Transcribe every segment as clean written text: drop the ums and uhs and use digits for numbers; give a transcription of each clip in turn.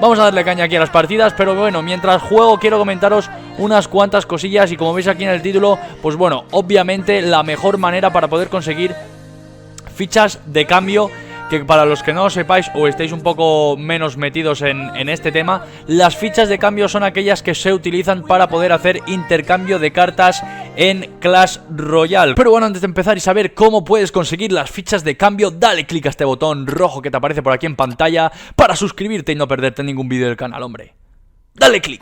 vamos a darle caña aquí a las partidas. Pero bueno, mientras juego quiero comentaros unas cuantas cosillas. Y como veis aquí en el título, pues bueno, obviamente la mejor manera para poder conseguir fichas de cambio, que para los que no lo sepáis o estéis un poco menos metidos en este tema, las fichas de cambio son aquellas que se utilizan para poder hacer intercambio de cartas en Clash Royale. Pero bueno, antes de empezar y saber cómo puedes conseguir las fichas de cambio, dale click a este botón rojo que te aparece por aquí en pantalla para suscribirte y no perderte ningún vídeo del canal, hombre. Dale click.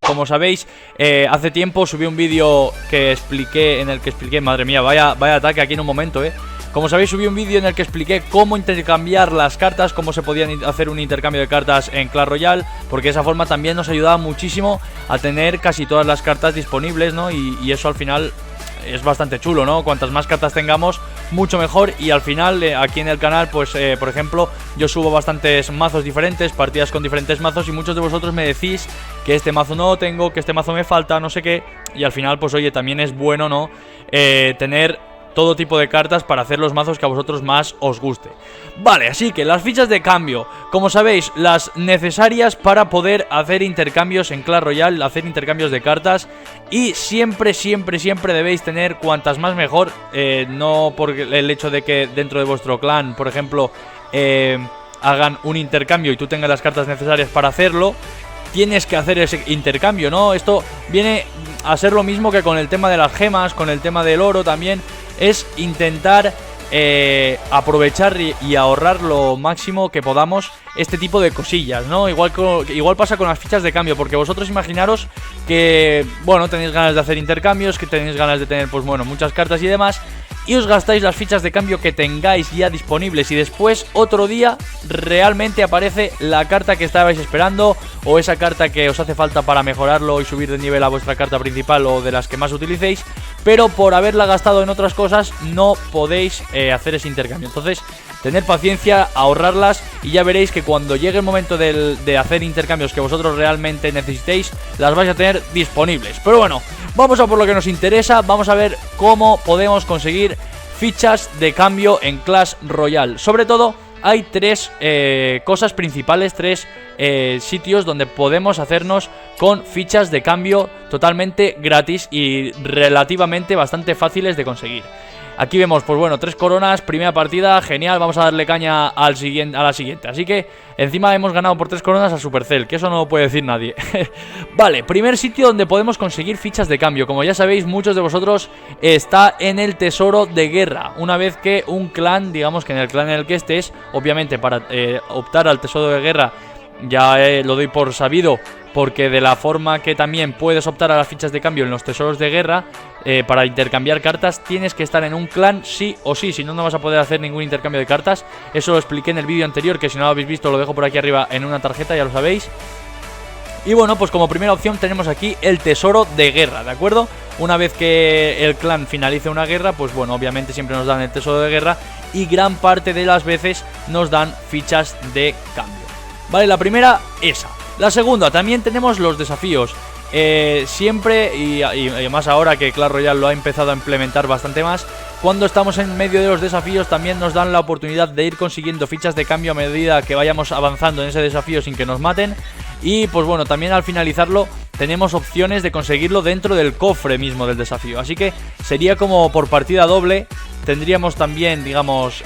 Como sabéis, hace tiempo subí un vídeo que expliqué, en el que expliqué, madre mía, vaya ataque aquí en un momento, Como sabéis, subí un vídeo en el que expliqué cómo intercambiar las cartas, cómo se podían hacer un intercambio de cartas en Clash Royale, porque de esa forma también nos ayudaba muchísimo a tener casi todas las cartas disponibles, ¿no? Y eso al final es bastante chulo, ¿no? Cuantas más cartas tengamos, mucho mejor. Y al final, aquí en el canal, pues, por ejemplo, yo subo bastantes mazos diferentes, partidas con diferentes mazos, y muchos de vosotros me decís que este mazo no tengo, que este mazo me falta, no sé qué. Y al final, pues oye, también es bueno, ¿no? Tener todo tipo de cartas para hacer los mazos que a vosotros más os guste. Vale, así que las fichas de cambio, como sabéis, las necesarias para poder hacer intercambios en Clash Royale, hacer intercambios de cartas. Y siempre debéis tener cuantas más mejor. No por el hecho de que dentro de vuestro clan, por ejemplo, hagan un intercambio y tú tengas las cartas necesarias para hacerlo, tienes que hacer ese intercambio, ¿no? Esto viene a ser lo mismo que con el tema de las gemas, con el tema del oro también. Es intentar aprovechar y ahorrar lo máximo que podamos este tipo de cosillas, ¿no? Igual pasa con las fichas de cambio, porque vosotros imaginaros que, bueno, tenéis ganas de hacer intercambios, que tenéis ganas de tener, pues bueno, muchas cartas y demás, y os gastáis las fichas de cambio que tengáis ya disponibles, y después otro día realmente aparece la carta que estabais esperando, o esa carta que os hace falta para mejorarlo y subir de nivel a vuestra carta principal o de las que más utilicéis, pero por haberla gastado en otras cosas no podéis hacer ese intercambio. Entonces, tened paciencia, ahorrarlas, y ya veréis que cuando llegue el momento de hacer intercambios que vosotros realmente necesitéis, las vais a tener disponibles. Pero bueno, vamos a por lo que nos interesa. Vamos a ver cómo podemos conseguir fichas de cambio en Clash Royale. Sobre todo, hay tres cosas principales, tres sitios donde podemos hacernos con fichas de cambio totalmente gratis y relativamente bastante fáciles de conseguir. Aquí vemos, pues bueno, 3 coronas, primera partida, genial, vamos a darle caña a la siguiente. Así que encima hemos ganado por 3 coronas a Supercell, que eso no lo puede decir nadie. Vale, primer sitio donde podemos conseguir fichas de cambio. Como ya sabéis, muchos de vosotros, está en el tesoro de guerra. Una vez que un clan, digamos que en el clan en el que estés, obviamente para optar al tesoro de guerra, ya lo doy por sabido, porque de la forma que también puedes optar a las fichas de cambio en los tesoros de guerra, para intercambiar cartas tienes que estar en un clan sí o sí, si no, no vas a poder hacer ningún intercambio de cartas. Eso lo expliqué en el vídeo anterior, que si no lo habéis visto lo dejo por aquí arriba en una tarjeta, ya lo sabéis. Y bueno, pues como primera opción tenemos aquí el tesoro de guerra, ¿de acuerdo? Una vez que el clan finalice una guerra, pues bueno, obviamente siempre nos dan el tesoro de guerra y gran parte de las veces nos dan fichas de cambio. Vale, la primera, esa. La segunda, también tenemos los desafíos. Siempre, y más ahora que Clash Royale lo ha empezado a implementar bastante más, cuando estamos en medio de los desafíos también nos dan la oportunidad de ir consiguiendo fichas de cambio a medida que vayamos avanzando en ese desafío sin que nos maten. Y pues bueno, también al finalizarlo tenemos opciones de conseguirlo dentro del cofre mismo del desafío. Así que sería como por partida doble. Tendríamos también, digamos,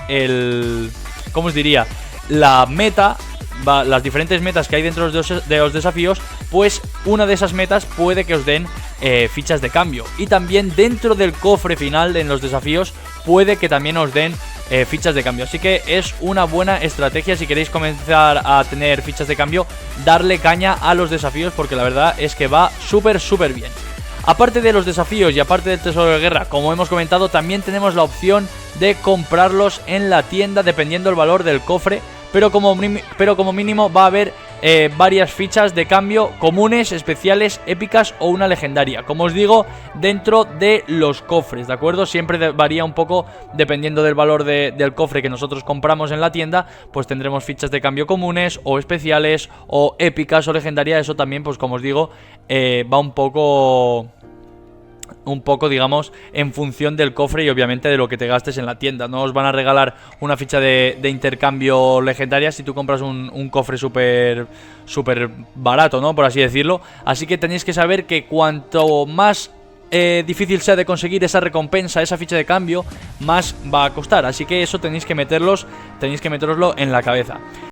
¿cómo os diría? La meta, las diferentes metas que hay dentro de los desafíos. Pues una de esas metas puede que os den fichas de cambio. Y también dentro del cofre final en los desafíos puede que también os den fichas de cambio. Así que es una buena estrategia si queréis comenzar a tener fichas de cambio, darle caña a los desafíos, porque la verdad es que va súper bien. Aparte de los desafíos y aparte del tesoro de guerra, como hemos comentado, también tenemos la opción de comprarlos en la tienda dependiendo del valor del cofre. Pero como mínimo va a haber varias fichas de cambio comunes, especiales, épicas o una legendaria. Como os digo, dentro de los cofres, ¿de acuerdo? Siempre varía un poco dependiendo del valor del cofre que nosotros compramos en la tienda. Pues tendremos fichas de cambio comunes o especiales o épicas o legendarias. Eso también, pues como os digo, va un poco un poco, digamos, en función del cofre y obviamente de lo que te gastes en la tienda. No os van a regalar una ficha de intercambio legendaria si tú compras un cofre súper barato, ¿no? Por así decirlo. Así que tenéis que saber que cuanto más difícil sea de conseguir esa recompensa, esa ficha de cambio, más va a costar. Así que eso tenéis que meteroslo en la cabeza.